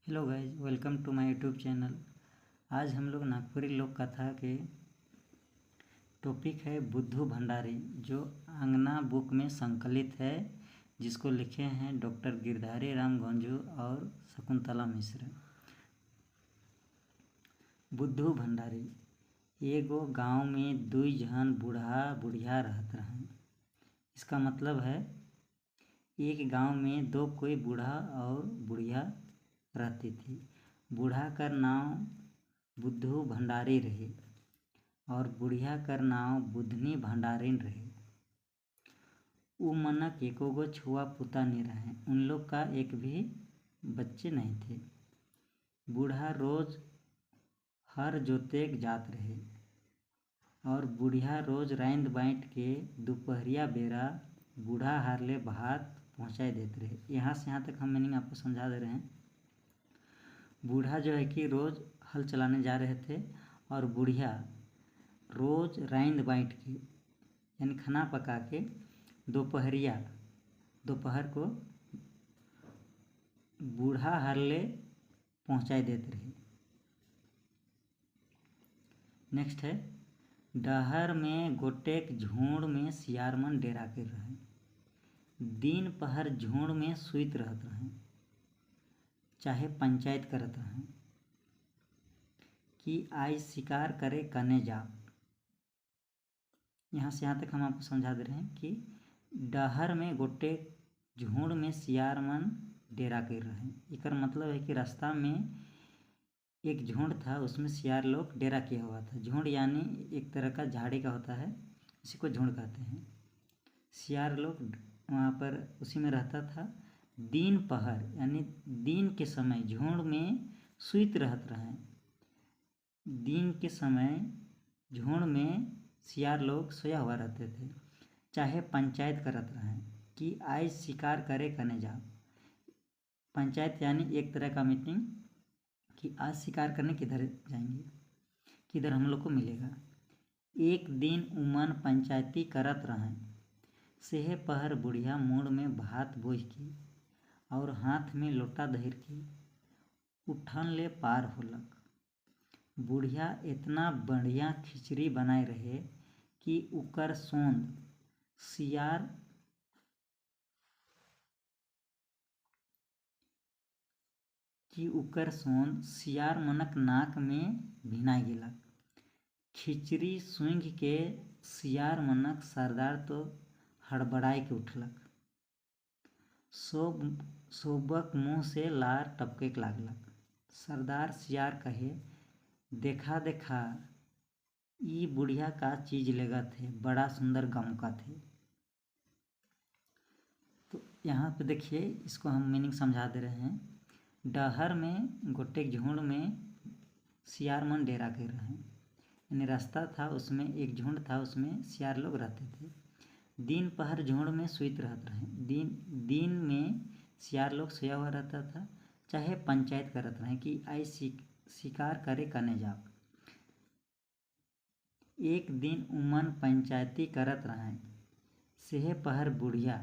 Hello guys, welcome to my YouTube channel. आज हम लोग नागपुरी लोक कथा के टॉपिक है बुद्धू भंडारी, जो अंगना बुक में संकलित है, जिसको लिखे हैं डॉक्टर गिरधारी राम गंजू और शकुंतला मिश्र। बुद्धू भंडारी एगो गांव में दुई जन बूढ़ा बुढ़िया रहत रहें। इसका मतलब है एक गांव में दो कोई बूढ़ा और बुढ़िया रहती थी। बूढ़ा कर नाम बुद्धू भंडारी रहे और बुढ़िया कर नाम बुधनी भंडारिन रहे। उ मनक एकोगो छुआ पुता नहीं रहे, उन लोग का एक भी बच्चे नहीं थे। बूढ़ा रोज हर जोतेक जात रहे और बुढ़िया रोज रांद बाँट के दोपहरिया बेरा बूढ़ा हारले भात पहुँचाए देते रहे। यहाँ से यहाँ तक हम मीनिंग आपको समझा दे रहे हैं। बूढ़ा जो है कि रोज़ हल चलाने जा रहे थे और बुढ़िया रोज़ रांद बाँट के यानी खाना पका के दोपहर को बूढ़ा हारले पहुँचाए देते रहे। नेक्स्ट है, डहर में गोटेक झुंड में सियार मन डेरा कर रहे। दिन पहर झुंड में सुइत रहत रहे, चाहे पंचायत करत रहें कि आज शिकार करे कने जा। यहाँ से यहाँ तक हम आपको समझा दे रहे हैं कि डहर में गोटे झुंड में सियार मन डेरा कर रहे हैं। इकर मतलब है कि रास्ता में एक झुंड था, उसमें सियार लोग डेरा किया हुआ था। झुंड यानी एक तरह का झाड़ी का होता है, इसी को झुंड कहते हैं। सियार लोग वहाँ पर उसी में रहता था। दिन पहर यानी दिन के समय झुंड में सुइत रहत रहे। दिन के समय झुंड में सियार लोग सोया हुआ रहते थे, चाहे पंचायत करत रहे कि आज शिकार करे कने जा। पंचायत यानी एक तरह का मीटिंग कि आज शिकार करने किधर जाएंगे, किधर हम लोग को मिलेगा। एक दिन उमन पंचायती करत रहे। सेहे पहर बुढ़िया मुड़ में भात बोझ की और हाथ में लोटा धर के उठन ले पार होलक। बुढ़िया इतना बढ़िया खिचड़ी बनाए रहे कि उकर सोंद सियार मनक नाक में भिनाई गेलक। खिचड़ी सूंघ के सियार मनक सरदार तो हड़बड़ाए के उठलक। सोबक मुँह से लार टपके लागलक। सरदार सियार कहे, देखा देखा ई बुढ़िया का चीज लेगत है, बड़ा सुंदर गमकत है। तो यहाँ पे देखिए, इसको हम मीनिंग समझा दे रहे हैं। डहर में गोटेक झुंड में सियार मन डेरा कर रहे हैं, यानी रास्ता था, उसमें एक झुंड था, उसमें सियार लोग रहते थे। दिन पहर झुंड में सुइत रहत रहे। दिन में सियार लोग सोया हुआ रहता था, चाहे पंचायत करत रहे कि आई शिकार करे कने जाओ। एक दिन उमन पंचायती करत रहे। सेहे पहर बुढ़िया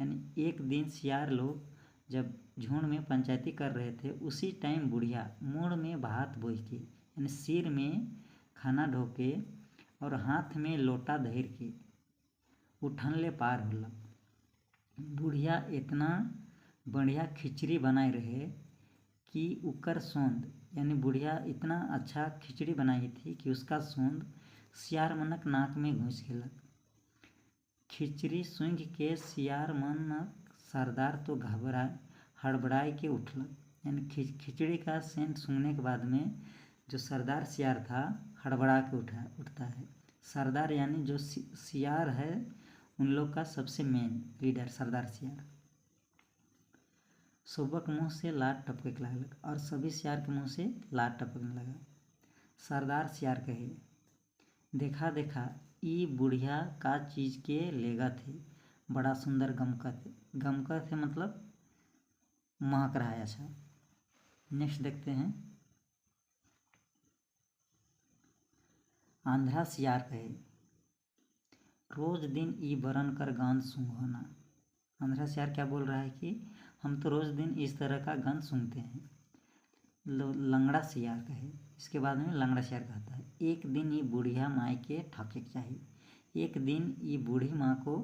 यानी एक दिन सियार लोग जब झुंड में पंचायती कर रहे थे, उसी टाइम बुढ़िया मुड़ में भात बोझ के यानी सिर में खाना ढोके और हाथ में लोटा धर के उठन ले पार होला। बुढ़िया इतना बढ़िया खिचड़ी बनाए रहे कि उकर सोंद यानी बुढ़िया इतना अच्छा खिचड़ी बनाई थी कि उसका सोंद सियार मनक नाक में घुस गेलक। खिचड़ी सूंघ के सियार मनक सरदार तो हड़बड़ाए के उठलक। यानी खिचड़ी का सेंट सूंघने के बाद में जो सरदार सियार था हड़बड़ा के उठता है। सरदार यानी जो सियार है उन लोग का सबसे मेन लीडर सरदार सियार। सोबक मुँह से लार टपके लागलक और सभी सियार के मुँह से लार टपकने लगा। सरदार सियार कहे, देखा देखा ई बुढ़िया का चीज के लेगत है, बड़ा सुंदर गमकत है। गमकत है मतलब महक रहा है अच्छा। नेक्स्ट देखते हैं। आंध्रा सियार कहे, रोज दिन ई बरन कर गंध सूंघना। आंध्रा सियार क्या बोल रहा है कि हम तो रोज दिन इस तरह का गंध सूंघते हैं, लंगड़ा सियार कहे। इसके बाद में लंगड़ा सियार कहता है, एक दिन ये बुढ़िया माई के ठके चाहिए। एक दिन ये बूढ़ी माँ को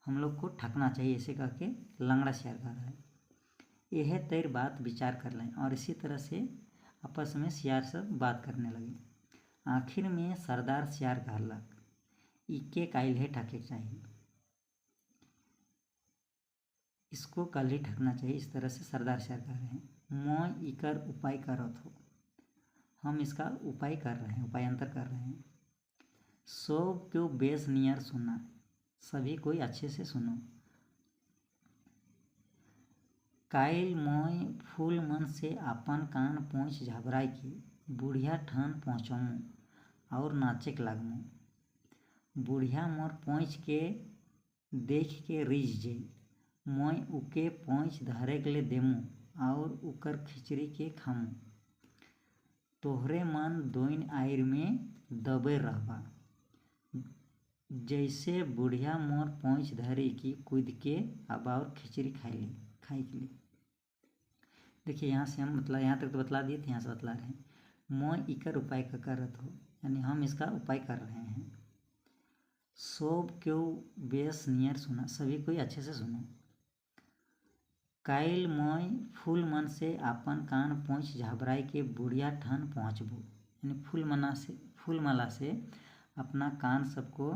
हम लोग को ठकना चाहिए, ऐसे कह के लंगड़ा सियार कह रहा है। यह तेरी बात विचार कर लें। और इसी तरह से आपस में सियार सब बात करने लगे। आखिर में सरदार सियार कहलक, इके काल्हे ठके चाहिए, इसको कल ही ठकना चाहिए। इस तरह से सरदार सियार कह रहे हैं। मैं इकर उपाय करत हो, हम इसका उपाय कर रहे हैं, उपायांतर कर रहे हैं। सब क्यों बेस नियर सुना, सभी कोई अच्छे से सुनो। काइल मोय फूल मन से अपन कान पहुँच झबराई के बुढ़िया ठन पहुँचमू और नाचेक लागमू। बुढ़िया मोर पहुँच के देख के रिझ जे, मोय उके पहुँच धरे के ले देमू और उकर खिचड़ी के खामू। तोहरे मन दोइन आयर में दबे रहबा। जैसे बुढ़िया मोर पहुँच धरी की कूद के अब और खिचड़ी खाई के लिए। देखिए यहाँ से हम मतलब यहाँ तक तो बतला दिए थे, यहाँ से बतला रहे हैं। मैं इकर उपाय करत हो, यानी हम इसका उपाय कर रहे हैं। सब क्यों बेस नियर सुना, सभी कोई अच्छे से सुनो। काइल मोय फूल मन से अपन कान पहुँच झबराई के बुढ़िया ठन पहुँचबू, यानी फूल माला से अपना कान सबको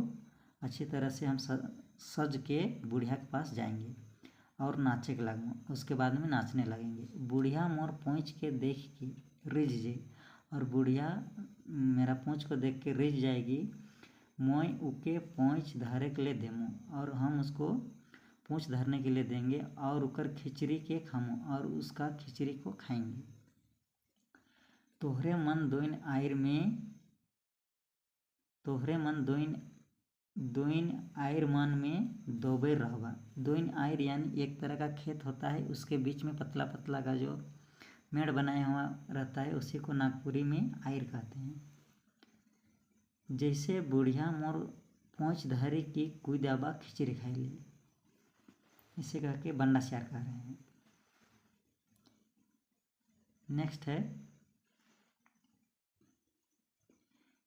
अच्छी तरह से हम सज के बुढ़िया के पास जाएंगे और नाचे के लगूँ। उसके बाद में नाचने लगेंगे। बुढ़िया मोर पूँछ के देख के रिझ जे, और बुढ़िया मेरा पूँछ को देख के रिझ जाएगी। मोय उके पूँछ धरे के लिए देमू, और हम उसको पूँछ धरने के लिए देंगे और उकर खिचड़ी के खामू, और उसका खिचड़ी को खाएंगे। तोहरे मन दोइन आयर मन में दोबे रहबा। दोइन आयर यानी एक तरह का खेत होता है, उसके बीच में पतला पतला का जो मेड़ बनाया हुआ रहता है, उसी को नागपुरी में आयर कहते हैं। जैसे बुढ़िया मोर पूँछ धरी की कूद आबा खिचड़ी खाई ली, इसे कह के बंडा सियार कह रहे हैं। नेक्स्ट है,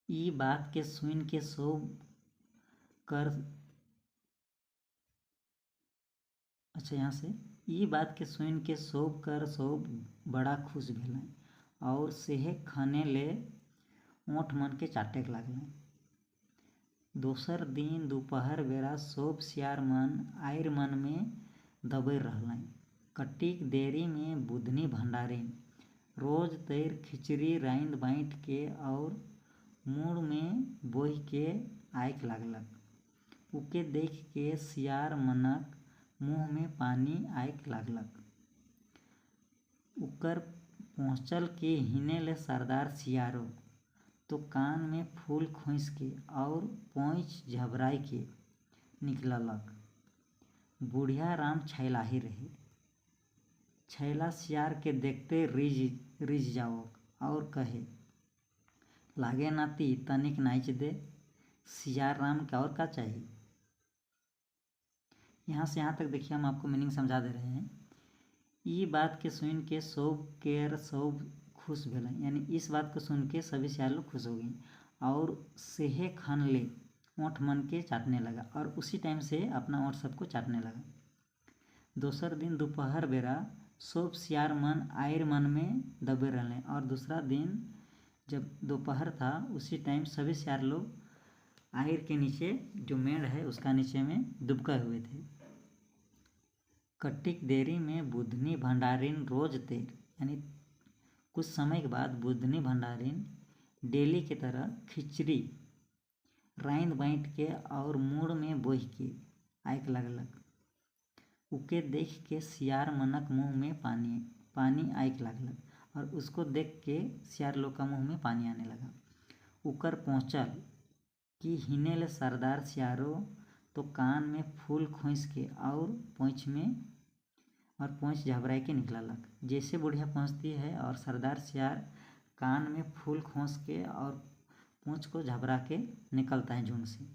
ई बात के सुन के सब कर, अच्छा यहाँ से, ई बात के सुन के सब कर सब बड़ा खुश भेल और सेहे खाने ले ओठ मन के चाटे लगल। दोसर दिन दोपहर बेरा सब सियार मन आयर मन में दबे रहल। कटिक देरी में बुधनी भंडारिन रोज तैर खिचड़ी राइंद बाँट के और मुड़ में बोह के आयक लागलक। उके देख के सियार मनक मुँह में पानी आयक लागलक। उकर पहुँचल के हिने ले सरदार सियारो तो कान में फूल खोस के और पूँछ झबराई के निकललक। बुढ़िया राम छैलाही रहे। छैला सियार के देखते रिझ जाओ और कहे, लागे नाती तनिक नाच दे, सियार राम का और का चाहिए। यहाँ से यहाँ तक देखिए हम आपको मीनिंग समझा दे रहे हैं। ये बात के सुन के सब खुश भेल, यानी इस बात को सुन के सभी सियार लोग खुश हो गई और सेहे खान ले ओठ मन के चाटने लगा, और उसी टाइम से अपना ओठ सबको चाटने लगा। दोसर दिन दोपहर बेरा सब सियार मन आयर मन में दबे रहने, और दूसरा दिन जब दोपहर था उसी टाइम सभी सियार लोग आयर के नीचे जो मेड़ है उसका नीचे में दुबके हुए थे। कटिक देरी में बुधनी भंडारिन रोज तेर, यानी कुछ समय के बाद बुधनी भंडारिन डेली की तरह खिचड़ी राइंद बाँट के और मुड़ में बोह के आयक लगलक। उके देख के सियार मनक मुँह में पानी आयक लागलक, और उसको देख के सियार लोग का मुँह में पानी आने लगा। उकर पहुँचल कि हिने ले सरदार सियारो तो कान में फूल खोस के और पूँछ झबराई के निकललक। जैसे बुढ़िया पहुँचती है और सरदार सियार कान में फूल खोस के और पूँछ को झबरा के निकलता है झुंड से।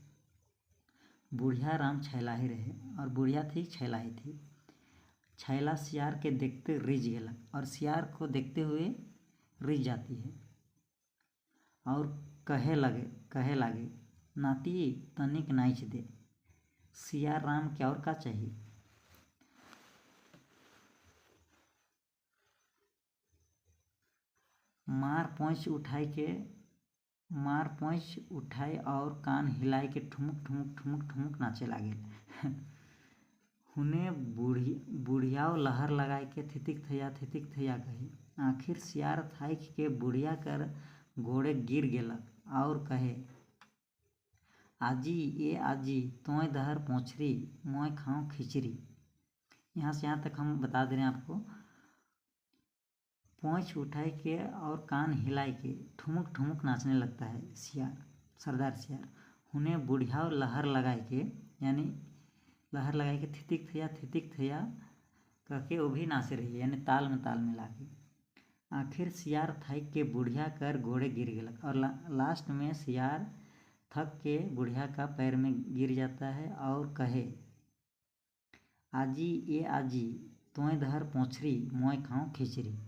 बुढ़िया राम छैलाही रहे, और बुढ़िया थी छैलाही थी। छैला सियार के देखते रिझ गेला, और सियार को देखते हुए रिझ जाती है और कहे लागे नाती तनिक नाच दे। सियार राम के और का चाहिए। मार पोंछ उठाए और कान हिलाए के ठुमुक ठुमुक ठुमुक ठुमुक नाचे लागे। हुने बुढ़ियाओ लहर लगाए के थितिक थैया कही। आखिर सियार थाइक के बुढ़िया कर गोड़े गिर गेलक और कहे, आजी तोय दहर पोंछरी मोय खाऊं खिचड़ी। यहाँ से यहाँ तक हम बता दे रहे हैं आपको। पोंछ उठाए के और कान हिलाए के ठुमुक ठुमुक नाचने लगता है सरदार सियार। उन्हें बुढ़िया लहर लगाए के थितिक थैया करके वो भी नाचे रही है, यानी ताल में मिला के। आखिर सियार थाइक के बुढ़िया कर गोड़े गिर गेलक, और लास्ट में सियार थक के बुढ़िया का पैर में गिर जाता है और कहे, आजी तोय दहर पोंछरी मोय खाऊं खिचड़ी।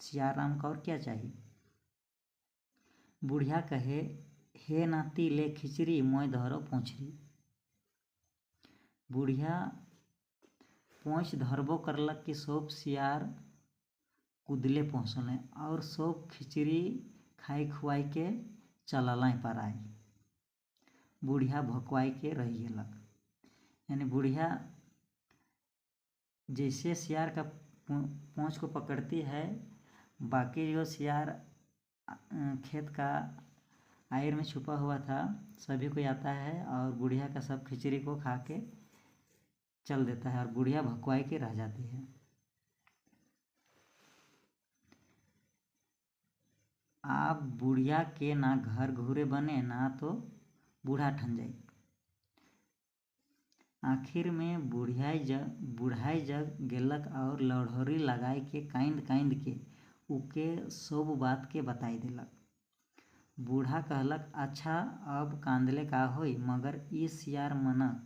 सियार राम का और क्या चाहिए। बुढ़िया कहे, हे नाती ले खिचड़ी मोय धरो पोंछरी। बुढ़िया पोंछ धरबो करलक कि सोप सियार कुदले पहुँचल और सोप खिचड़ी खाई खुआई के चलल पर आई। बुढ़िया भकुआई के रह गेलक, यानी बुढ़िया जैसे सियार का पोंछ को पकड़ती है, बाकी जो सियार खेत का आयर में छुपा हुआ था सभी को आता है और बुढ़िया का सब खिचड़ी को खा के चल देता है और बुढ़िया भकुआई के रह जाती है। आप बुढ़िया के ना घर घूरे बने ना तो बूढ़ा ठन जाए। आखिर में बुढ़ाई जग गेलक और लड़हरी लगाए के कांद के उके सब बात के बताई देलक। बूढ़ा कहलक, अच्छा अब कांदले का होई, मगर ई सियार मनक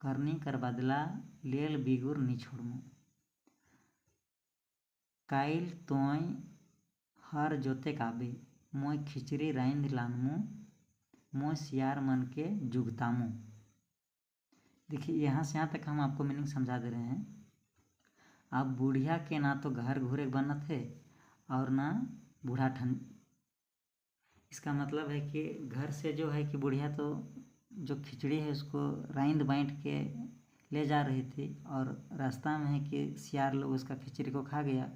करनी कर बदला लेल बिगुर नी छोड़मु। काइल तोय हर जोते काबे मोय खिचड़ी रांध लानमु, मोय सियार मन के जुगतामु। देखिए यहाँ से यहाँ तक हम आपको मीनिंग समझा दे रहे हैं। अब बुढ़िया के ना तो घर घूरे बनत है और ना बूढ़ा ठन। इसका मतलब है कि घर से जो है कि बुढ़िया तो जो खिचड़ी है उसको रांध बांट के ले जा रही थी और रास्ता में है कि सियार लोग उसका खिचड़ी को खा गया।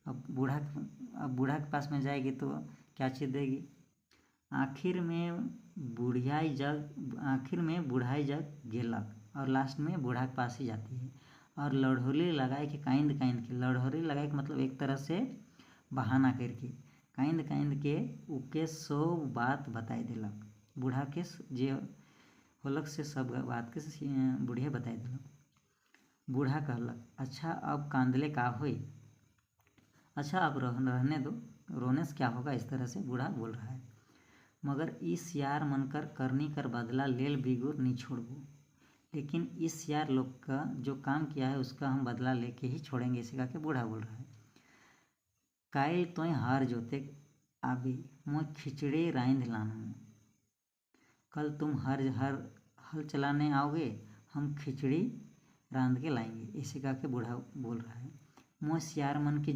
अब बूढ़ा के पास में जाएगी तो क्या चीज़ देगी। आखिर में बुढ़ाई जग गेलक और लास्ट में बूढ़ा के पास ही जाती है और लड़होली लगाए के कांद के, लड़होली लगाए के मतलब एक तरह से बहाना करके कांद के उके सब बात बताई देलक। बूढ़ा के जे होलक से सब बात के बुढ़िया बताई देलक। बूढ़ा कहलक, अच्छा अब कांदले का होई, अच्छा अब रहने दो, रोने से क्या होगा। इस तरह से बूढ़ा बोल रहा है। मगर इस सियार मनकर करनी कर बदला लेल बिगुर नहीं छोड़बो, लेकिन इस सियार लोग का जो काम किया है उसका हम बदला लेके ही छोड़ेंगे, इसे कहा के बूढ़ा बोल रहा है। काइल तोय हार जोते आबे मोय खिचड़ी रांध लानमु, कल तुम हल चलाने आओगे, हम खिचड़ी रांध के लाएंगे, इसे कहा के बूढ़ा बोल रहा है। मोय सियार मन के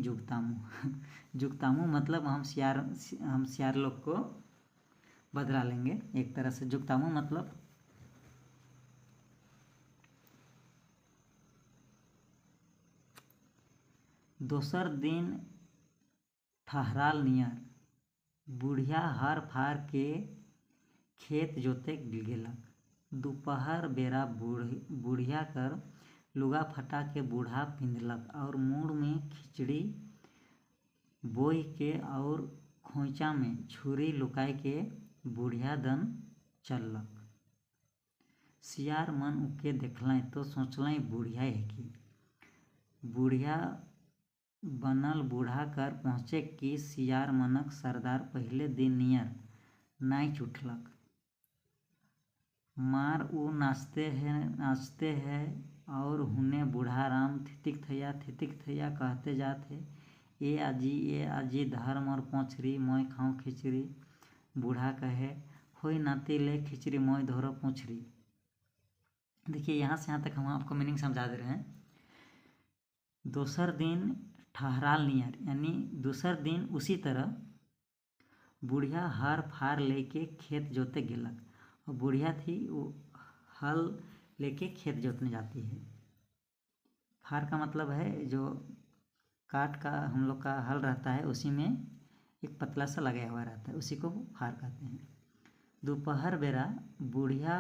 जुगतामू मतलब हम सियार लोग को बदला लेंगे। एक तरह से जुगतामू मतलब दोसर दिन ठहराल नियर बुढ़िया हर फार के खेत जोते गेलक। दोपहर बेरा बुढ़िया कर लुगा फटा के बूढ़ा पिंधलक और मुँह में खिचड़ी बोई के और खोइचा में छुरी लुकाए के बुढ़िया दन चललक। सियार मन उके देखलें तो सोचलें बुढ़िया है कि बुढ़िया बनल बूढ़ा कर पहुँचे कि सियार मनक सरदार पहले दिन नियर नाच उठलक। मार ऊ नाचते हैं और हुने बूढ़ा राम थितिक थैया कहते जाथे। ए आजी धर्म और पोछरी मोय खाऊं खिचड़ी। बूढ़ा कहे होई नाती ले खिचड़ी मोय धोरो पूछरी। देखिए यहाँ से यहाँ तक हम आपको मीनिंग समझा दे रहे हैं। दोसर दिन ठहराल नियर यानी दूसर दिन उसी तरह बुढ़िया हर फार लेके खेत जोते गेलक। और बुढ़िया थी वो हल लेके खेत जोतने जाती है। फार का मतलब है जो काट का हम लोग का हल रहता है उसी में एक पतला सा लगाया हुआ रहता है, उसी को फार कहते हैं। दोपहर बेरा बुढ़िया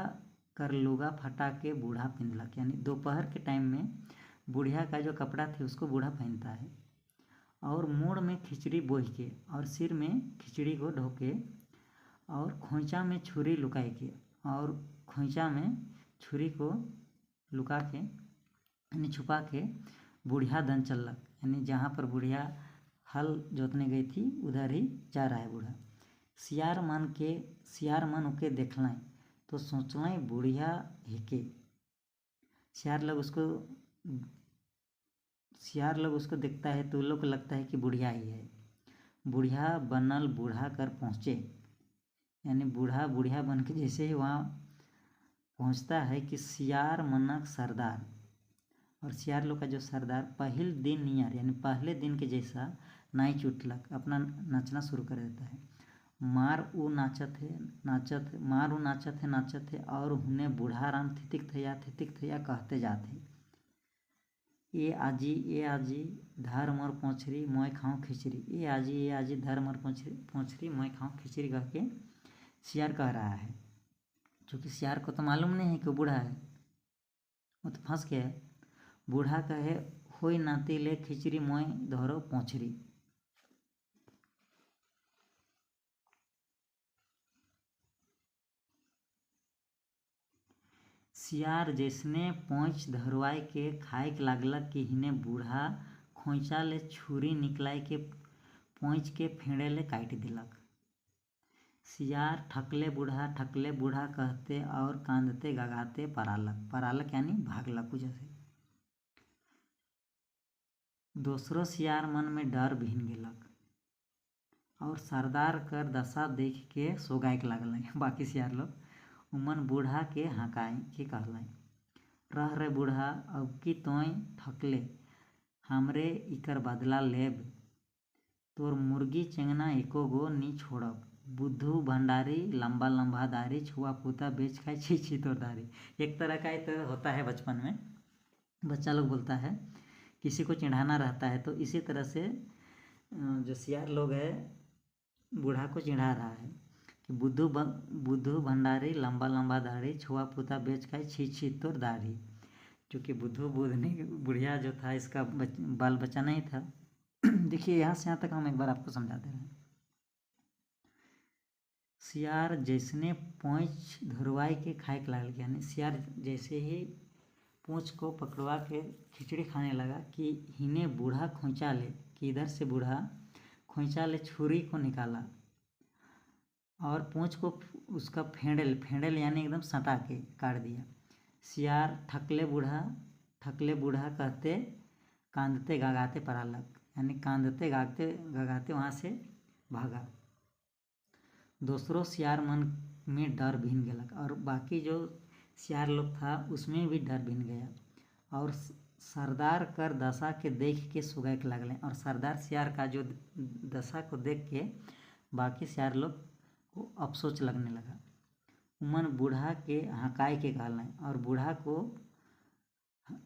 कर लुगा फटा के बूढ़ा पिंधलक यानी दोपहर के टाइम में बुढ़िया का जो कपड़ा थे उसको बूढ़ा पहनता है। और मूड़ में खिचड़ी बोह के और सिर में खिचड़ी को ढोके और खोंचा में छुरी लुकाए के और खोंचा में छुरी को लुका के यानी छुपा के बुढ़िया दन चलक यानी जहाँ पर बुढ़िया हल जोतने गई थी उधर ही जा रहा है बूढ़ा। सियार मन ओके देखलें तो सोचलें बुढ़िया हेके। सियार लोग उसको देखता है तो लोग को लगता है कि बुढ़िया ही है। बुढ़िया बनल बूढ़ा कर पहुँचे यानी बूढ़ा बुढ़िया बन के जैसे ही वहाँ पहुँचता है कि सियार मनक सरदार। और सियार लोग का जो सरदार पहिल दिन नियर यानी पहले दिन के जैसा नाच उठलक अपना नचना शुरू कर देता है। मार ऊ नाचत है और हुने बूढ़ा राम थितिक थैया कहते जाते। ए आजी धर्म और पोछरी मोय खाऊं खिचड़ी। ए आजी धर्म और पोछरी मोय खाऊं खिचड़ी कह के सियार कह रहा है। क्योंकि सियार को तो मालूम नहीं है कि बूढ़ा है, वो तो फंस गया है। बूढ़ा कहे होई नाती ले खिचड़ी मोय धोरो पोछरी। सियार जैसने पोंछ धरवाए के खाए लागलक कि हिने बूढ़ा खोंचा ले छुरी निकलाए के पोंछ के फेंड़े ले काट दिलक। सियार ठकले बूढ़ा कहते और कांदते गगाते परालक यानी भागलक जैसे। दूसरो सियार मन में डर भिन गेलक और सरदार कर दशा देख के सोगाए लागल। बाकी सियार लोग उमन बूढ़ा के हकाए के कहलें रह रे बूढ़ा अब की तोय ठकले हमरे इकर बदला लेब। तोर मुर्गी चेंगना एको गो नी छोड़ब। बुद्धू भंडारी लंबा दाढ़ी छुआ पूता बेच खाए छी तोर दाढ़ी। एक तरह का तो होता है बचपन में बच्चा लोग बोलता है किसी को चिढ़ाना रहता है तो इसी तरह से जो सियार लोग है बूढ़ा को चिढ़ा रहा है कि बुद्धू भंडारी लंबा दाढ़ी छुआ पूता बेच खाए छी तोर दाढ़ी। क्योंकि बुढ़िया जो था इसका बाल बच्चा नहीं था। देखिए यहाँ से यहाँ तक हम एक बार आपको समझा दे रहे हैं। सियार जैसने पोंछ धरवाई के खाए लागल यानी सियार जैसे ही पूँछ को पकड़वा के खिचड़ी खाने लगा कि हिने बूढ़ा खोंचा ले कि इधर से बूढ़ा खोंचा ले छुरी को निकाला और पूँछ को उसका फेंडल यानी एकदम सटा के काट दिया। सियार ठकले बूढ़ा कहते कांदते गगाते परालक यानी कांदते गगाते वहाँ से भागा। दूसरों सियार मन में डर भिन गेलक और बाकी जो सियार लोग था उसमें भी डर भिन गया और सरदार कर दशा के देख के सुगाए लागले। और सरदार सियार का जो दशा को देख के बाकी सियार लोग को अफसोस लगने लगा। उमन बूढ़ा के हकाए के कहलें और बूढ़ा को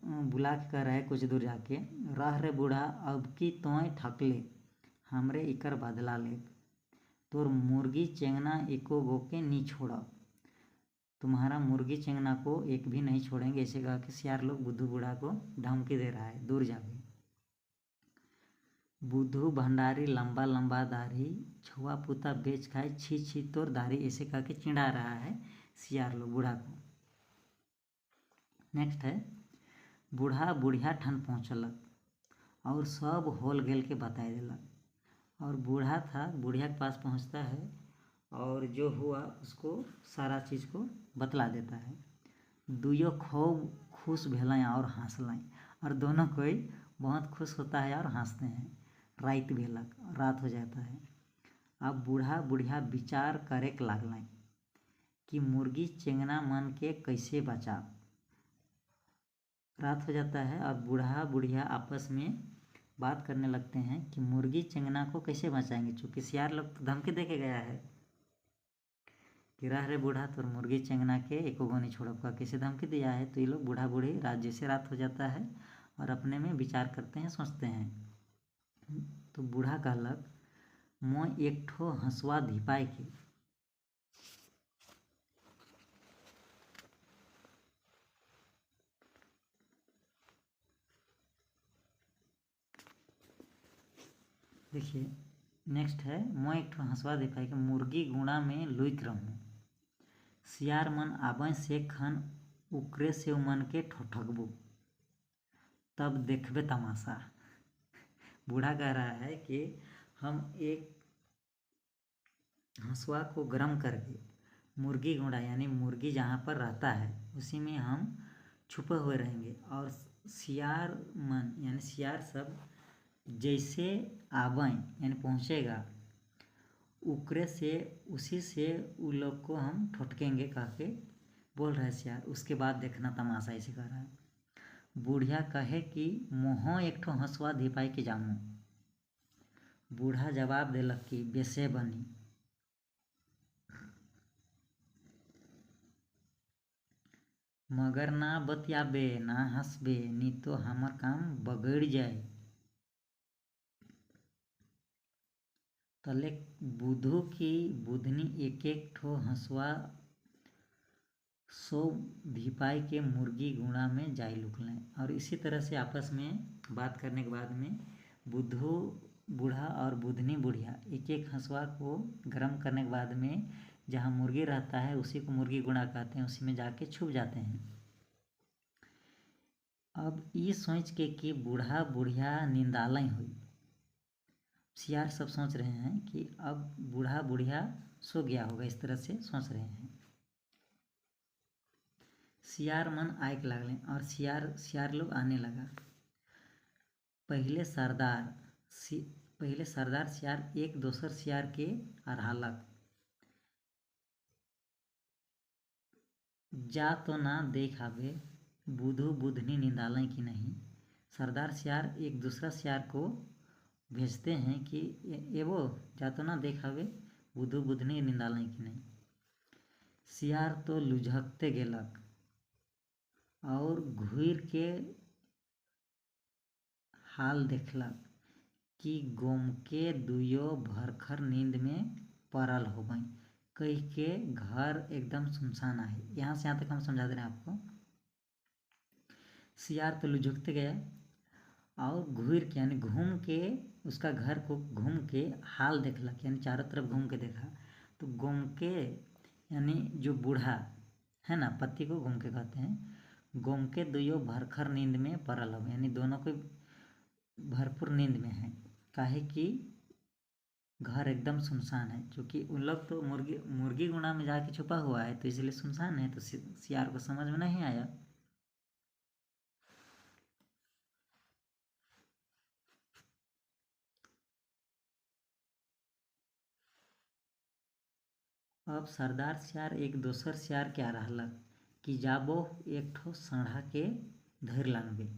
बुला के कह रहे कुछ दूर जाके रह रे बूढ़ा अब की तोय ठकले हमरे इकर बदला ले। तोर मुर्गी चेंगना एको गो के नी छोड़ब। तुम्हारा मुर्गी चेंगना को एक भी नहीं छोड़ेंगे ऐसे कहा कि सियार लोग बुद्धू बूढ़ा को धमकी दे रहा है दूर जाके। बुद्धू भंडारी लंबा दाढ़ी छुआ पूता बेच खाए छी तोर दाढ़ी ऐसे कह के चिढ़ा रहा है सियार लोग बूढ़ा को। नेक्स्ट है बूढ़ा बुढ़िया ठन पहुँचलक और सब होल गेल के बताए दिलक। और बूढ़ा था बुढ़िया के पास पहुँचता है और जो हुआ उसको सारा चीज़ को बतला देता है। दुयो खूब खुश भेलें और हंसलें। और दोनों कोई बहुत खुश होता है और हंसते हैं। रात भेलक, रात हो जाता है। अब बूढ़ा बुढ़िया विचार करे लागलें कि मुर्गी चेंगना मन के कैसे बचाव। रात हो जाता है और बूढ़ा बुढ़िया आपस में बात करने लगते हैं कि मुर्गी चेंगना को कैसे बचाएंगे, चूँकि सियार लोग तो धमकी दे के गया है कि रह रे बूढ़ा तोर मुर्गी चेंगना के एको गो नहीं छोड़ब, कैसे धमकी दिया है। तो ये लोग बूढ़ा बूढ़ी जैसे रात हो जाता है और अपने में विचार करते हैं, सोचते हैं। तो बूढ़ा कहलक मोय एक ठो हंसुआ धिपाई के देखिए नेक्स्ट है, मोय एक ठो हंसुआ धिपाई के मुर्गी गुणा में लुक रहूँ। सियार मन आबे से खन उकरे से मन के ठोठकबू, तब देखबे तमाशा। बूढ़ा कह रहा है कि हम एक हंसुआ को गर्म करके मुर्गी गुंडा यानी मुर्गी जहाँ पर रहता है उसी में हम छुपे हुए रहेंगे, और सियार मन यानी सियार सब जैसे आवें यानी पहुँचेगा उकरे से उसी से उन लोग को हम ठोटकेंगे कह के बोल रहे सियार। उसके बाद देखना तमाशा ऐसे कर रहा है। बुढ़िया कहे कि मोहो एक ठो हंसुआ धिपाई के जामू। बूढ़ा जवाब देलक कि बेसे बनी। मगर ना बतियाबे ना हंसबे नी तो हमार काम बगड़ जाए। तले बुधू की बुधनी एक एक ठो हंसुआ सो धिपाई के मुर्गी गुणा में जाई लुकलें। और इसी तरह से आपस में बात करने के बाद में बुद्धू बूढ़ा और बुधनी बुढ़िया एक एक हंसुआ को गर्म करने के बाद में जहाँ मुर्गी रहता है उसी को मुर्गी गुणा कहते हैं, उसी में जाके छुप जाते हैं। अब ये सोच के कि बूढ़ा बुढ़िया निंदालय हुई, सियार सब सोच रहे हैं कि अब बूढ़ा बुढ़िया सो गया होगा, इस तरह से सोच रहे हैं। सियार मन आयक लागले और सियार लोग आने लगा। पहले सरदार सियार एक दोसर सियार के अरहालक, जा तो ना देख आवे बुधू बुधनी निंदालें कि नहीं। सरदार सियार एक दूसरा सियार को भेजते हैं कि ये वो जा तो ना देख आवे बुधू बुधनी निंदालें कि नहीं। सियार तो लुझकते गेलक और घूर के हाल देखलक कि गोमके दुयो भरखर नींद में पड़ल होबई, कह के घर एकदम सुनसान है। यहाँ से यहाँ तक हम समझा दे रहे हैं आपको। सियार तो लुझकते गया और घूर के यानी घूम के उसका घर को घूम के हाल देखलक यानी चारों तरफ घूम के देखा। तो गोमके यानी जो बूढ़ा है ना, पति को घूम के कहते हैं। गोमके दुयो भरखर नींद में पड़ल हो यानी दोनों को भरपूर नींद में है, काहे कि घर एकदम सुनसान है। क्योंकि उन लोग तो मुर्गी गुणा में जाके छुपा हुआ है तो इसलिए सुनसान है। तो सियार को समझ में नहीं आया। अब सरदार सियार एक दोसर सियार के रहलक कि जाबो एक ठो सढ़ा के धर लानबे।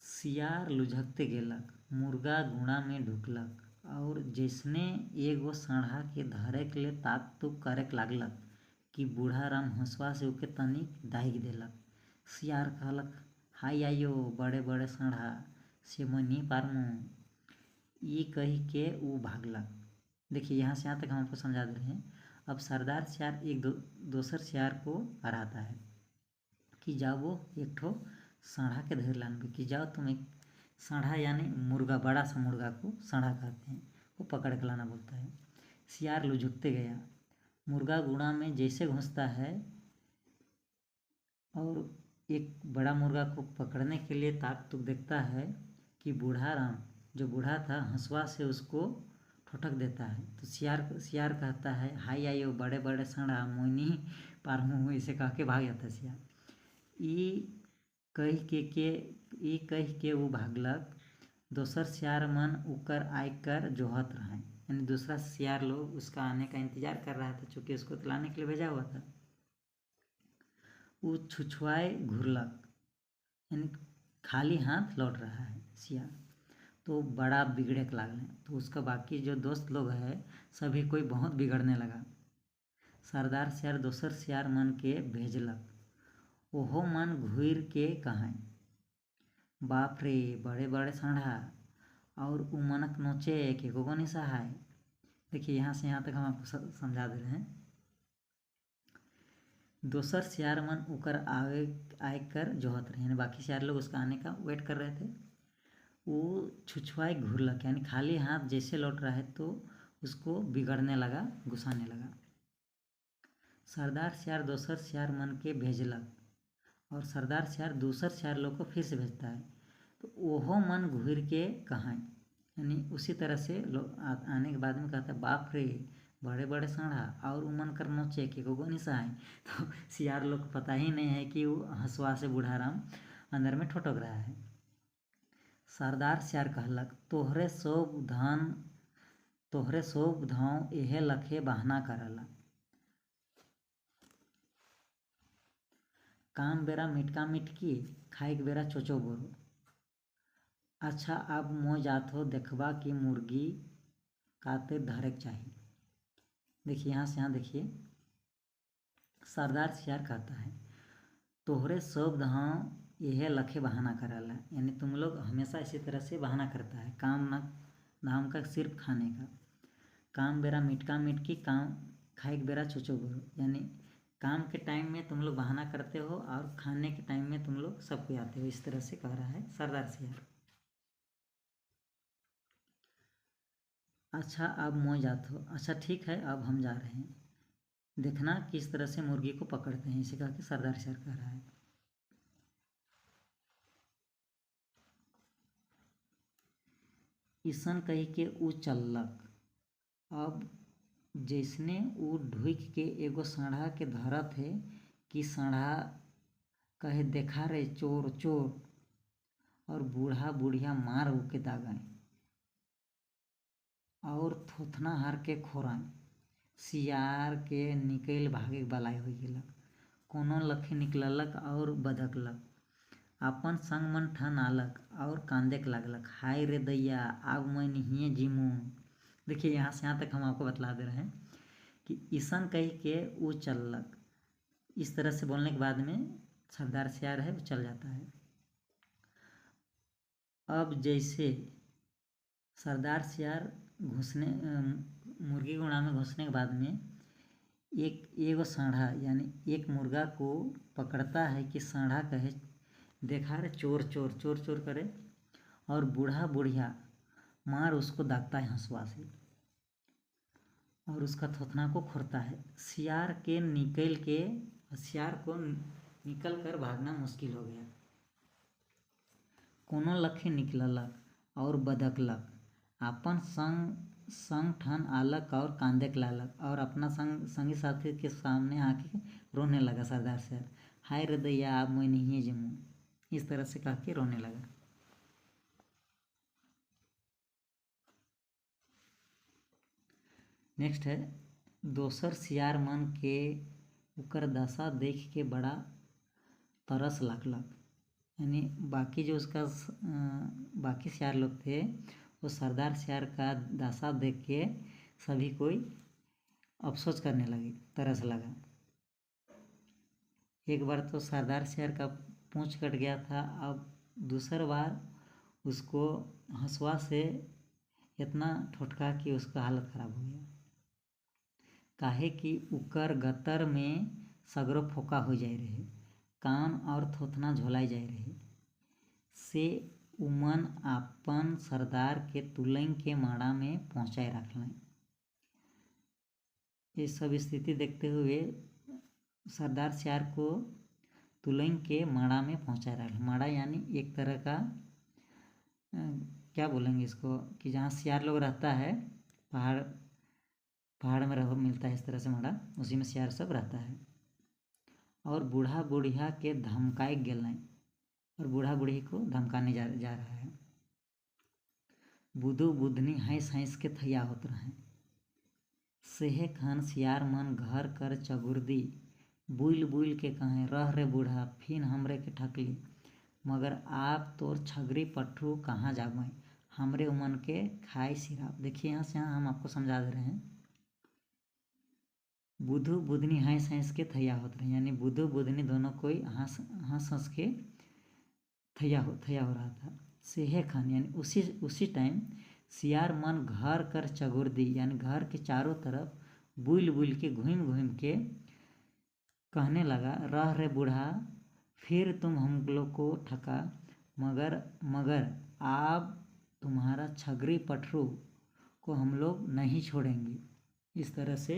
सियार लुझकते गेलक, मुर्गा गुणा में ढुकलक और जैसने एगो सढ़ा के धरे के लिए ताक तुक करे लागलक कि बूढ़ा राम हंसुआ से उके तनिक दाहिक देलक। सियार कहलक हाय आयो बड़े बड़े सढ़ा से मैं नहीं पारमू, ई कही के वो भागलक। देखिए यहाँ से यहाँ तक हम आपको समझा दे रहे हैं। अब सरदार सियार एक दोसर सियार को हराता है कि जाओ वो एक ठो सढ़ा के धर लानबे, कि जाओ तुम एक सढ़ा यानी मुर्गा, बड़ा सा मुर्गा को सढ़ा कहते हैं, वो पकड़ के लाना बोलता है। सियार लुझकते गया, मुर्गा गुणा में जैसे घुसता है और एक बड़ा मुर्गा को पकड़ने के लिए ताक तुक देखता है कि बूढ़ा राम जो बूढ़ा था हंसुआ से उसको ठोठक देता है। तो सियार कहता है हाय आयो बड़े बड़े सड़ा मोइनी पार हूँ ऐसे कह के भाग जाता सियार। ई कह के वो भागलक, दोसर सियार मन उकर आकर जोहत रहे, यानी दूसरा सियार लोग उसका आने का इंतजार कर रहा था, चूँकि उसको लाने के लिए भेजा हुआ था। वो छुछुआए घुरलक, यानी खाली हाथ लौट रहा है सियार, तो बड़ा बिगड़े लागल। तो उसका बाकी जो दोस्त लोग है सभी कोई बहुत बिगड़ने लगा। सरदार सियार दोसर सियार मन के भेजलक, ओहो मन घूर के कहें, बाप रे बड़े बड़े सांढा, और उ मनक नोचे के को नहीं सहाय। देखिए यहाँ से यहाँ तक हम आपको समझा दे रहे हैं। दोसर सियार मन उकर आकर जोहत रहे, यानी बाकी सियार लोग उसका आने का वेट कर रहे थे। वो छुछुआए घुरलक, यानी खाली हाथ जैसे लौट रहा है तो उसको बिगड़ने लगा, गुस्साने लगा। सरदार सियार दोसर सियार मन के भेजलक, और सरदार सियार दूसर सियार लोग को फिर से भेजता है, तो ओहो मन घूर के कहें, यानी उसी तरह से आने के बाद में कहता है, बाप रे बड़े बड़े सांढा, और उमन कर नोचे के को नहीं सहाय। तो सियार लोग को पता ही नहीं है कि वो हंसुआ से बूढ़ाराम अंदर में ठोटक रहा है। सरदार सियार कहलक, तोहरे सोब धाव एहे लखे बहाना करला, काम बेरा मिटका मिटकी, खाइक बेरा चोचो बोरो। अच्छा अब मोय जात हो देखबा कि मुर्गी काते धरेक चाहिए। देखिए यहाँ से यहाँ देखिए, सरदार सियार कहता है, तोहरे सब धाव यह लखे बहाना करला, यानी तुम लोग हमेशा इसी तरह से बहाना करता है, काम ना धाम का सिर्फ खाने का। काम बेरा मिटका मिटकी, काम खाइक बेरा चोचो बोरो, यानी काम के टाइम में तुम लोग बहाना करते हो और खाने के टाइम में तुम लोग सब कोई आते हो, इस तरह से कह रहा है सरदार सियार। अच्छा अब मोय जात हो, अच्छा ठीक है अब हम जा रहे हैं, देखना किस तरह से मुर्गी को पकड़ते हैं, इसे कह के सरदार सियार कह रहा है। ईसन कही के ऊ चललक। अब जैसने ऊ ढुक के एगो सांढा के धरत है कि सांढा कहे, देखा रे चोर चोर, और बूढ़ा बुढ़िया मार उके दागाए और थोथना हार के खोराए। सियार के निकल भागे बलाई हो गेलक, कोनो लखे निकललक और बदकलक, अपन संग मन ठन आलक और कांदेक लागलक, हाय रे दैया अब मैं नहीं जीमू। देखिए यहाँ से यहाँ तक हम आपको बतला दे रहे हैं कि ईसन कही के वो चललक, इस तरह से बोलने के बाद में सरदार सियार है वो चल जाता है। अब जैसे सरदार सियार घुसने मुर्गी के उड़ा में घुसने के बाद में एगो सांढा यानी एक मुर्गा को पकड़ता है कि सांढा कहे, देखा रे चोर चोर चोर चोर करे, और बूढ़ा बुढ़िया मार उसको दागता है हंसुआ से और उसका थोथना को खोरता है। सियार को निकल कर भागना मुश्किल हो गया, कोनो लखे निकललक और बदकलक, अपन संग ठन आलक और कांदेक लालक, और अपना संगी साथी के सामने आके रोने लगा सरदार सियार, हाय रे दैया अब मैं नहीं जमू, इस तरह से कह के रोने लगा। नेक्स्ट है, दोसर सियार मन के उकर दशा देख के बड़ा तरस लागलक, यानी बाकी जो उसका बाकी सियार लोग थे वो सरदार सियार का दशा देख के सभी कोई अफसोस करने लगे, तरस लगा। एक बार तो सरदार सियार का पूंछ कट गया था, अब दूसर बार उसको हंसुआ से इतना ठोटका कि उसका हालत खराब हो गया, काहे कि उकर गतर में सगरो फोका हो जाए रहे, कान और थोथना झोलाई जाए रहे, से उमन आपन सरदार के तुलंग के माड़ा में पहुँचाए रखलें। ये सब स्थिति देखते हुए सरदार सियार को तुलंग के माड़ा में पहुँचाए रखलें। माड़ा यानी एक तरह का क्या बोलेंगे इसको, कि जहाँ सियार लोग रहता है, पहाड़ में मिलता है इस तरह से माड़ा, उसी में सियार सब रहता है। और बूढ़ा बुढ़िया के धमकाए गेलें, और बूढ़ा बूढ़ी को धमकाने जा रहा है। बुधु बुधनी हंस हंस के थैया होत रहे। सेहे खन सियार मन घर कर चगुर्दी, बुल बुल के कहें रह रे बूढ़ा फिन हमरे के ठकली, मगर आप तोर छगरी पट्ठू कहाँ जाबें, हमरे उमन के खाए सिराप। देखिए यहाँ से हम आपको समझा दे रहे हैं। बुधु बुधनी हंस हंस के थैया होत रहे, यानी बुधु बुधनी दोनों कोई हंस हंस के थैया हो रहा था। सेहे खन यानी उसी टाइम सियार मन घर कर चगुर्दी, यानी घर के चारों तरफ बुल बुल के घूम के कहने लगा, रह रे बूढ़ा फिर तुम हम लोग को ठका, मगर आप तुम्हारा छगरी पटरू को हम लोग नहीं छोड़ेंगे। इस तरह से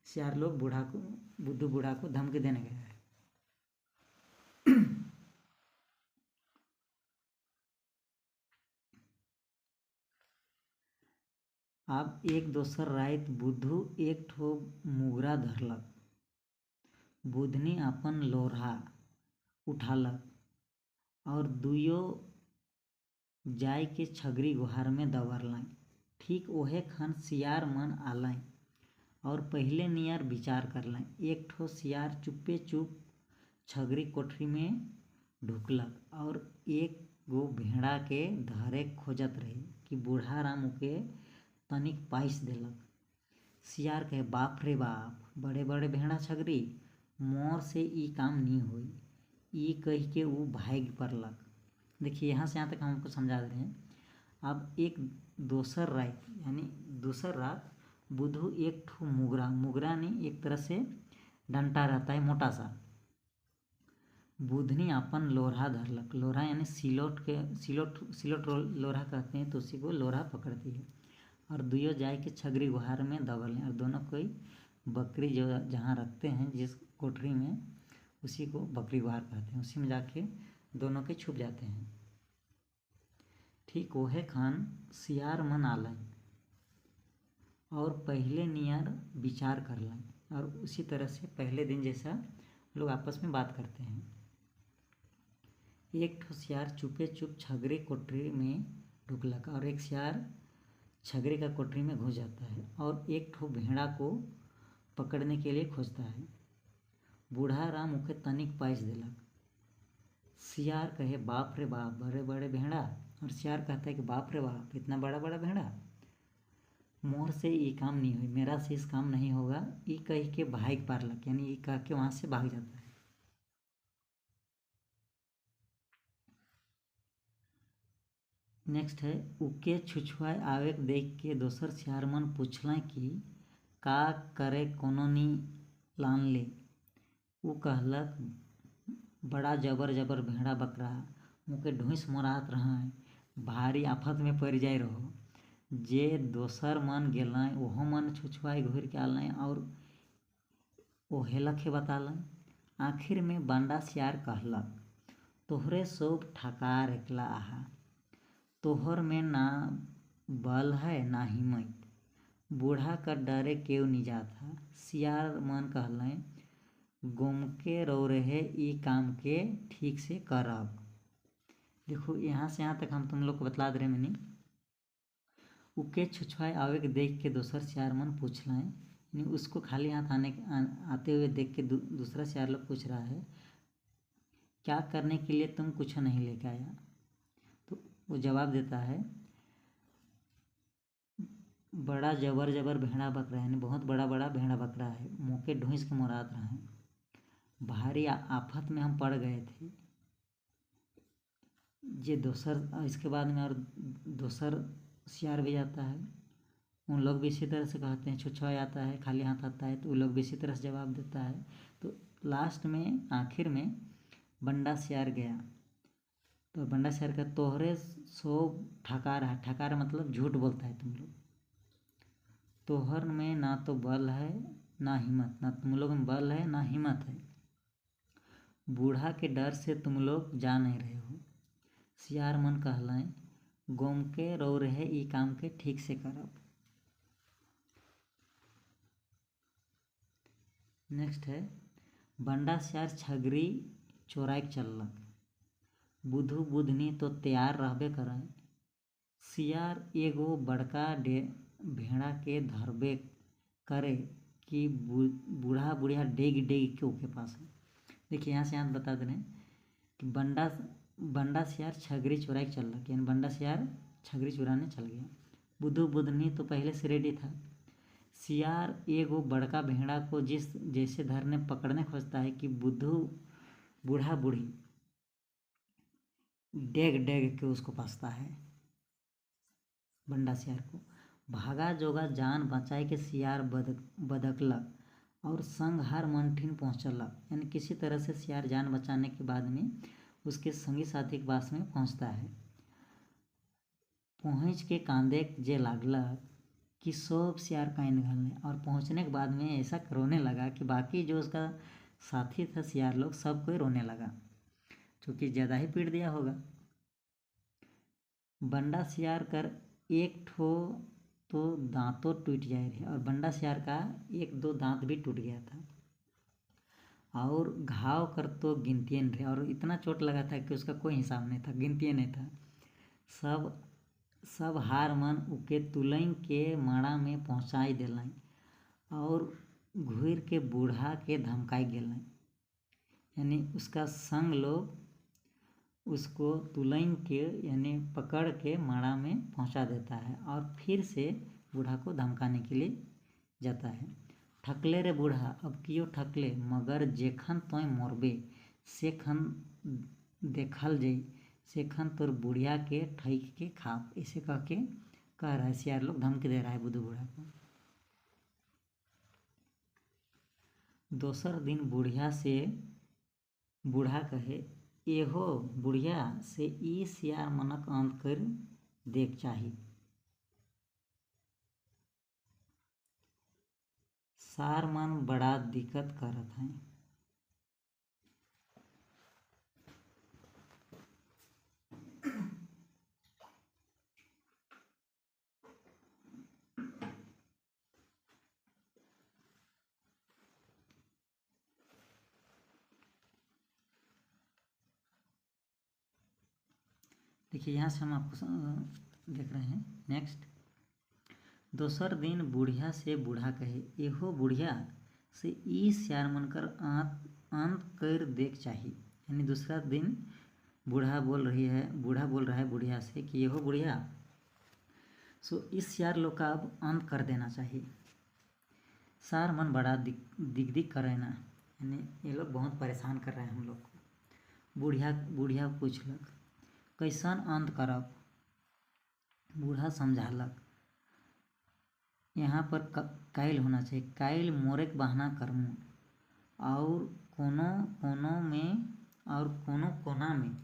सियार लोग बुद्धू बूढ़ा को धमकी देने गया है। अब एक दोसर रात बुद्धू एक ठो मुगरा धरलक। बुधनी अपन लोरहा उठालक और दुयो जाय के छगरी गुहार में दबरलाय। ठीक ओहे खन सियार मन आलाय और पहले नियर विचार करलाय। एक ठो सियार चुप्पे चुप छगरी कोठरी में ढुकलक और एक गो भेड़ा के धरे खोजत रही कि बूढ़ा राम के तनिक पाइस देलक। सियार कहे, बाप रे बाप, बड़े बड़े भेड़ा छगरी, मोर से ई काम नहीं हुई। ई कह के वो भाग पड़लक। देखिए यहाँ से यहाँ तक हम आपको समझा दे रहे हैं। अब एक दोसर रात यानी दूसर रात बुधू एक ठो मुगरा नहीं, एक तरह से डंटा रहता है मोटा सा। बुधनी अपन लोरहा धरलक। लोरहा यानी सिलोट लोरहा कहते हैं, तो उसी को लोरहा पकड़ती है। और दुयो जाए के छगरी गुहार में दबल और दोनों कोई बकरी जो जहाँ रखते हैं जिस कोठरी में, उसी को बकरी गुहार कहते हैं, उसी में जाके दोनों के छुप जाते हैं। ठीक ओहे खान सियार मन आलन और पहले नियर विचार करलन, और उसी तरह से पहले दिन जैसा लोग आपस में बात करते हैं। एक ठो सियार चुपे चुप छगरी कोठरी में ढुकलक और एक सियार छगरी का कोठरी में घुस जाता है और एक ठो भेड़ा को पकड़ने के लिए खोजता है। बूढ़ा राम उके तनिक पाइस देलक। सियार कहे, बाप रे बाप, बड़े बड़े भेड़ा, और सियार कहता है कि बाप रे बाप, इतना बड़ा बड़ा भेड़ा, मोर से ये काम नहीं हुई, मेरा से इस काम नहीं होगा। ये कह के भाग पारलक, यानी ये कह के वहाँ से भाग जाता है। नेक्स्ट है, उके छुछुआए आवे देख के दोसर सियार मन पूछलें कि का करे कोनो नी लान ले। उ कहलक, बड़ा जबर जबर भेड़ा बकरा मुके ढूंस मोरात रहा है, भारी आफत में पड़ जाए रहो। जे दोसर मन गेलें ओहो मन छुछुआए घूर के आलें और ओहे लखे बतालें। आखिर में बंडा सियार कहलक, तोहरे सोब ठकार एकला आहा, तोहर में ना बल है ना हिम्मत, बूढ़ा का डरे केव नहीं जाता। सियार मन कहलें, गोमके रो रहे ई काम के ठीक से करब। देखो यहाँ से यहाँ तक हम तुम लोग को बतला दे रहे मैंने। उके छुछुआए आवे के देख के दोसर सियार मन पूछलें, यानी उसको खाली हाथ आते हुए देख के दूसरा सियार लोग पूछ रहा है, क्या करने के लिए तुम कुछ नहीं लेके आया। तो वो जवाब देता है, बड़ा जबर जबर भेड़ा बकरा है, यानी बहुत बड़ा बड़ा भेड़ा बकरा है, मुके ढूंस के मुराद रहा है, भारी आफत में हम पड़ गए थे। ये दोसर, इसके बाद में और दोसर सियार भी जाता है, उन लोग भी इसी तरह से कहते हैं, छुछुआ आता है, खाली हाथ आता है, तो वो लोग भी इसी तरह से जवाब देता है। तो लास्ट में आखिर में बंडा सियार गया, तो बंडा सियार का, तोहरे सो ठकार है, ठकार मतलब झूठ बोलता है तुम लोग, तोहर में ना तो बल है ना हिम्मत, ना तुम लोग में बल है ना हिम्मत है, बूढ़ा के डर से तुम लोग जा नहीं रहे हो। सियार मन कहलें, गोम के रो रहे ई काम के ठीक से करब। नेक्स्ट है, बंडा सियार छगरी चोराई चललक। बुधु बुधनी तो तैयार रहबे करय। सियार एगो बड़का भेड़ा के धरबे करे कि बूढ़ा बुढ़िया डेग डेग के ओके पास है। देखिए यहाँ से यहाँ बता दे रहे हैं कि बंडा सियार छगरी चुराई चल रहा, यानी बंडा सियार छगरी चुराने चल गया। बुधु बुधनी तो पहले से रेडी था। सियार एगो बड़का भेड़ा को जैसे धरने पकड़ने खोजता है कि बूढ़ा बूढ़ी डेग डेग के उसको पासता है बंडा सियार को। भागा जोगा जान बचाए के सियार बदकलक और संग हर मंठिन पहुँचलक, यानी किसी तरह से सियार जान बचाने के बाद में उसके संगी साथी के पास में पहुँचता है। पहुँच के कांदे जे लागलक कि सब सियार का निकलने, और पहुँचने के बाद में ऐसा रोने लगा कि बाकी जो उसका साथी था सियार लोग सब कोई रोने लगा, क्योंकि ज़्यादा ही पीट दिया होगा। बंडा सियार कर एक ठो तो दांतों टूट जाए रहे, और बंडा सियार का एक दो दांत भी टूट गया था। और घाव कर तो गिनती नहीं रहे, और इतना चोट लगा था कि उसका कोई हिसाब नहीं था, गिनती नहीं था। सब हार मन उके तुलई के माड़ा में पहुँचाई दिलाई और घूर के बूढ़ा के धमकाई गेलाई, यानी उसका संग लोग उसको तुलई के यानी पकड़ के माड़ा में पहुंचा देता है और फिर से बूढ़ा को धमकाने के लिए जाता है। ठकले रे बूढ़ा अब कियो ठकले, मगर जेखन तोय मोरबे सेखन देखल जाई, सेखन तोर बुढ़िया के ठैक के खाप, ऐसे कह रहा है सियार लोग, धमकी दे रहा है बुद्धू बूढ़ा को। दोसर दिन बुढ़िया से बूढ़ा कहे, एहो बुढ़िया से ई सियार मनक अंत कर देख चाही। सार मन बड़ा दिक्कत करत हैं। देखिए यहाँ से हम आपको देख रहे हैं नेक्स्ट। दोसर दिन बुढ़िया से बूढ़ा कहे, एहो बुढ़िया से ई सियार मन कर अंत कर देख चाही, यानी दूसरा दिन बूढ़ा बोल रहा है बुढ़िया से कि एहो बुढ़िया सो इस सियार लोग का अब अंत कर देना चाहिए। सार मन बड़ा दिक कर रहे ना, यानी ये लोग बहुत परेशान कर रहे हैं हम लोग को। बुढ़िया पूछलक, कैसन अंत करब? बूढ़ा समझालक, यहाँ पर कायल होना चाहिए, कायल मोरे के बहाना करमू और कोनो कोना में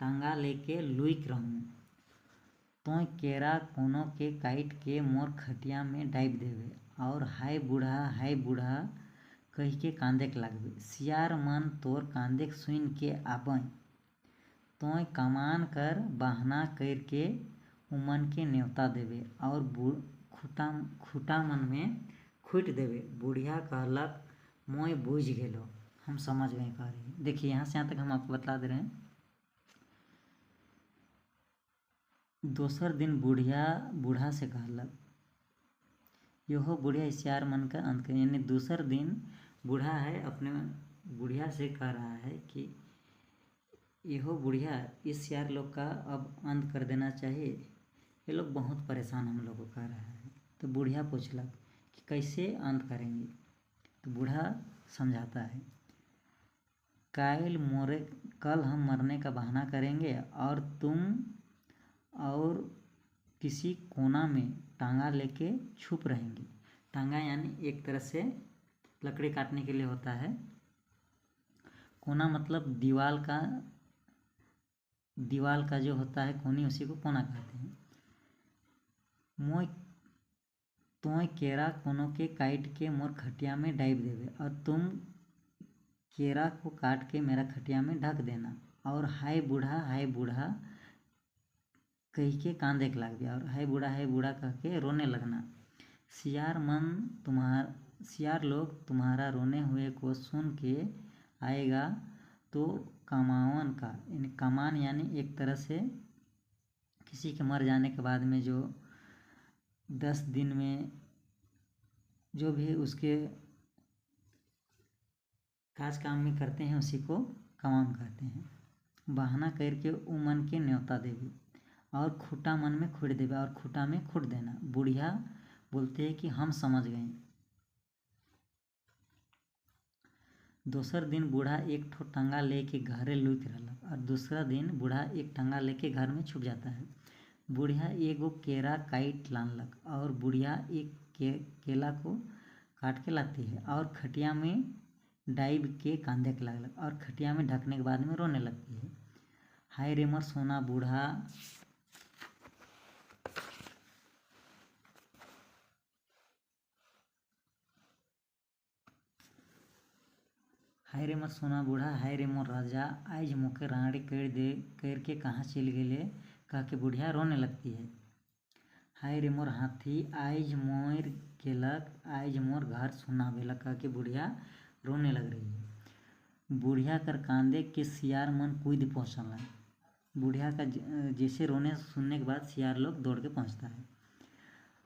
टांगा लेके लुइक रहूँ, तोय केरा कोनो के काट के मोर खटिया में डाइब देवे और हाय बूढ़ा कह के कांदेक लागबे। सियार मन तोर कांदेक सुन के आबय, तोय कमान कर बहाना करके उमन के न्योता देवे और खूटा मन में खूट देवे। बुढ़िया कहलक, मोय बूझ गेलो, हम समझ गए कह रही। देखिए यहाँ से यहाँ तक हम आपको बता दे रहे हैं। दोसर दिन बूढ़ा से कहलक, यहो बुढ़िया सियार मन का अंत कर, यानी दूसर दिन बूढ़ा है अपने बुढ़िया से कह रहा है कि यहो बुढ़िया इस सियार लोग का अब अंत कर देना चाहिए, ये लोग बहुत परेशान हम लोग को कर रहा है। तो बुढ़िया पूछलक कि कैसे अंत करेंगे? तो बूढ़ा समझाता है, कल हम मरने का बहाना करेंगे और तुम और किसी कोना में टांगा लेके छुप रहेंगे। टांगा यानी एक तरह से लकड़ी काटने के लिए होता है। कोना मतलब दीवाल का जो होता है कोनी, उसी को कोना कहते हैं। तोय केरा कोनो के काट के मोर खटिया में डाइब देवे और तुम केरा को काट के मेरा खटिया में ढक देना और हाय बूढ़ा कह के कांदे के लाग दिया और हाय बूढ़ा कह के रोने लगना। सियार लोग तुम्हारा रोने हुए को सुन के आएगा तो कमावन का, यानी कमान यानी एक तरह से किसी के मर जाने के बाद में जो 10 दिन में जो भी उसके काज काम में करते हैं उसी को कमान कहते हैं। बहाना करके उ मन के न्योता देवी और खूटा मन में खुट देवे, और खूटा में खुट देना। बुढ़िया बोलते हैं कि हम समझ गए। दोसर दिन बूढ़ा एक ठो टंगा लेके घरे लुक रहलक, और दूसरा दिन बूढ़ा एक टंगा लेके घर में छुप जाता है। बुढ़िया एगो केरा काट लानलक, और बुढ़िया एक केला को काट के लाती है और खटिया में डाइब के कांदे के लगलक, और खटिया में ढकने के बाद में रोने लगती है। हाय रे मोर सोना बूढ़ा, हाय रे मोर सोना बूढ़ा, हाय रे मोर राजा, आज मोके राड़ी कर दे करके कहाँ चल गेले, कह के बुढ़िया रोने लगती है। हाय रे मोर हाथी, आज मोर गेलक, आज मोर घर सुना भेलक, कह के बुढ़िया रोने लग रही है। बुढ़िया कर कांदे के सियार मन कूद पहुँचल। बुढ़िया का जैसे रोने सुनने के बाद सियार लोग दौड़ के पहुँचता है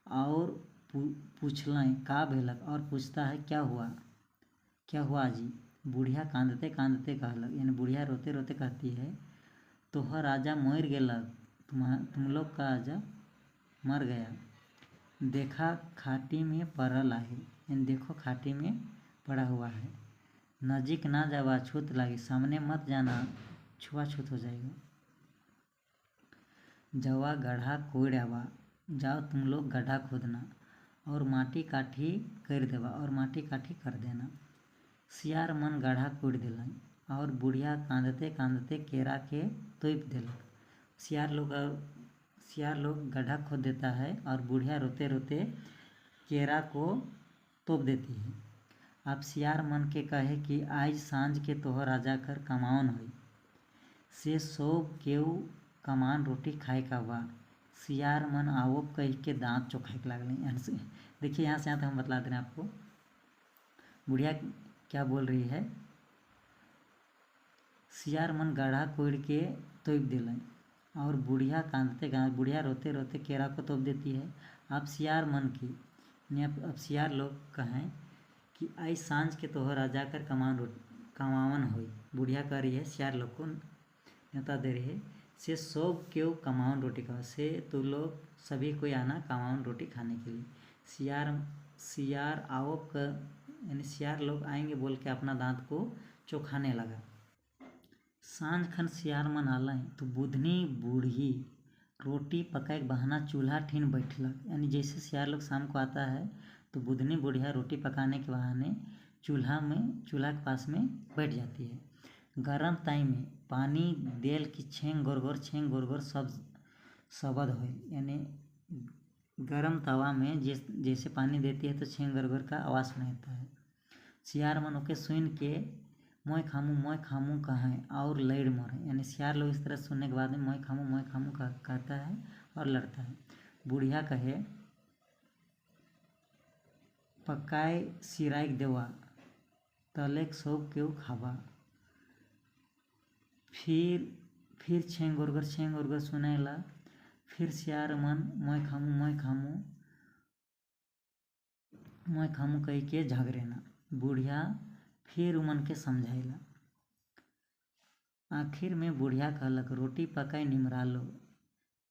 और पूछलें का भेलक, और पूछता है क्या हुआ जी। बुढ़िया कांदते कांदते कहलक, यानी बुढ़िया रोते रोते कहती है तोहर राजा मर गेलक, तुम लोग का राजा मर गया। देखा खाटी में पड़ल आहे, यानी देखो खाटी में पड़ा हुआ है। नजीक ना जावा छूत लगी, सामने मत जाना छुआछूत हो जाएगा। जवा गड्ढा कोड़ आवा, जाओ तुम लोग गड्ढा खोदना और माटी काठी कर देवा, और माटी काठी कर देना। सियार मन गड्ढा कोड़ दिलन, और बुढ़िया कांदते कांदते केरा के तोप दिलक। सियार लोग गड्ढा खोद देता है और बुढ़िया रोते रोते केरा को तोप देती है। अब सियार मन के कहे कि आज सांझ के तोहर राजा कर कमावन हुई, से सब केऊ कमान रोटी खाए का बा। सियार मन आओ कह के दांत चोखाए के लगल। यहाँ से देखिए, यहाँ से हम बतला दे रहे हैं आपको बुढ़िया क्या बोल रही है। सियार मन गड्ढा कोड़ के तोप दिलन, और बुढ़िया कांदते कांदते, बुढ़िया रोते रोते केरा को तोप देती है। अब सियार मन की, अब सियार लोग कहें कि आई सांझ के तोहर राजा कर कमावन हुई। बुढ़िया कह रही है, सियार लोग को न्योता दे रही है, से सब क्यों कमावन रोटी खाओ, से तो लोग सभी कोई आना कमावन रोटी खाने के लिए। सियार आओ यानी सियार लोग आएंगे बोल के अपना दांत को चोखाने लगा। सांझ खन सियार मन आलन तो बुधनी बूढ़ी रोटी पकाए बहाना चूल्हा ठीन बैठलक। यानी जैसे सियार लोग शाम को आता है तो बुधनी बुढ़िया रोटी पकाने के बहाने चूल्हा के पास में बैठ जाती है। गरम ताई में पानी देल की छेंग गोरगोर सब शब्द हो, यानी गरम तवा में जैसे पानी देती है तो छेंग गोरगोर का आवाज़ सुनाई देता है। सियार मन ओके सुन के मोय खामू कहें और लड़ मरे, यानी सियार लोग इस तरह सुनने के बाद में मोय खामू कहता है और लड़ता है। बुढ़िया कहे पकाए सिराई देवा, तलेक सब क्यों खावा। फिर छेंग गोरगोर सुनेला। फिर सियार मन मोय खामू कह के झगड़ेना। बुढ़िया फिर उमन के समझाइला। आखिर में बुढ़िया कहलक रोटी पकाए निमरा लो,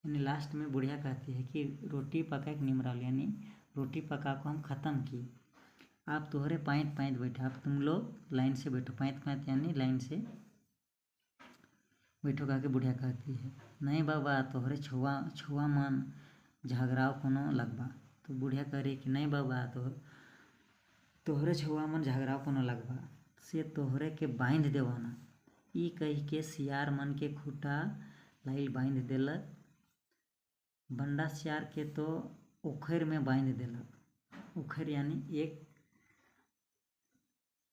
यानी लास्ट में बुढ़िया कहती है कि रोटी पकाए निमरा लो, यानी रोटी पका को हम ख़त्म किए। आप तोहरे पैंत बैठा, आप तुम लोग लाइन से बैठो। पैंत यानी लाइन से बैठो कह के बुढ़िया कहती है। नहीं बाबा तोहरे छुआ मन झगड़ाओ कोनो लगबा। तो बुढ़िया कह रही कि नहीं बाबा तोहरे छुआ मन झगड़ाओ कोनो लगबा, से तोहरे के बांध देवाना। ई कह के सियार मन के खूटा लाइल बांध देलक। बंडा सियार के तो उखैर में बांध देलक। उखैर यानी एक,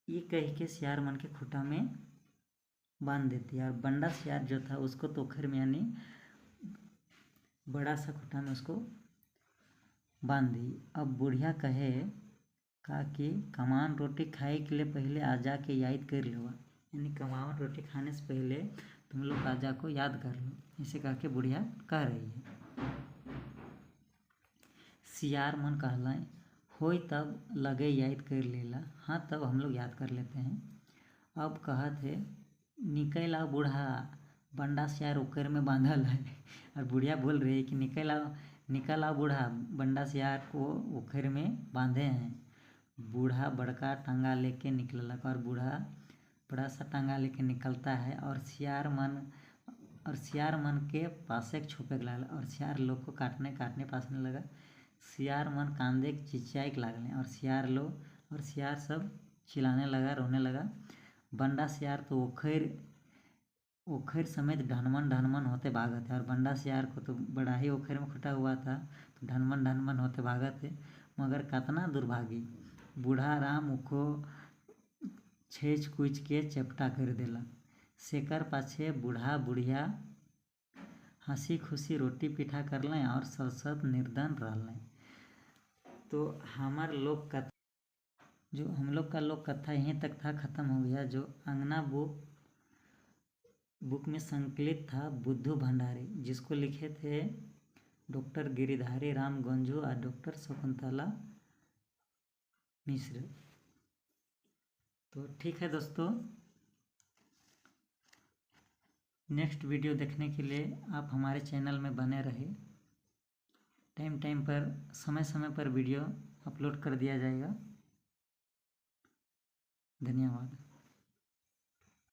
ई कह के सियार मन के खूटा में बांध देती है। और बंडा सियार जो था उसको तो उखैर में यानी बड़ा सा खूटा में उसको बांध दी। अब बुढ़िया कहे का कि कमान रोटी खाए के लिए पहले आजा के याद कर लेवा, यानी कमावन रोटी खाने से पहले तुम लोग राजा को याद कर लो, ऐसे कह के बुढ़िया कह रही है। सियार मन कहलाए होई तब लगे याद कर लेला। हाँ, तब हम लोग याद कर लेते हैं। अब कहत है निकल आओ बूढ़ा, बंडा सियार ओकर में बांधल है। और बुढ़िया बोल रही है कि निकल आओ बूढ़ा, बंडा सियार को ओखर में बांधे हैं। बूढ़ा बड़का टांगा लेके निकलक और बूढ़ा बड़ा सा टांगा लेके निकलता है और सियार मन के पासे छुपे लगल और सियार लोग को काटने पासने लगा। सियार मन कांदे चिचियाए लागले और सियार सब चिल्लाने लगा, रोने लगा। बंडा सियार तो ओखर समेत ढनमन होते भागत है और बंडा सियार को तो बड़ा ही ओखर में खुटा हुआ था, तो ढनमन होते भागत है। मगर कतना दुर्भागी बूढ़ा राम उको छेच कुच के चपटा कर देला। सेकर पाछे बूढ़ा बुढ़िया हंसी खुशी रोटी पीठा कर लें और सब निर्धन रह लें। तो हमार लोक कथा, जो हम लोग का लोक कथा यहीं तक था, ख़त्म हो गया। जो अंगना बुक में संकलित था बुद्धू भंडारी, जिसको लिखे थे डॉक्टर गिरिधारी राम गंजू और डॉक्टर शकुंतला मिश्र। तो ठीक है दोस्तों, नेक्स्ट वीडियो देखने के लिए आप हमारे चैनल में बने रहे। टाइम पर समय पर वीडियो अपलोड कर दिया जाएगा। धन्यवाद।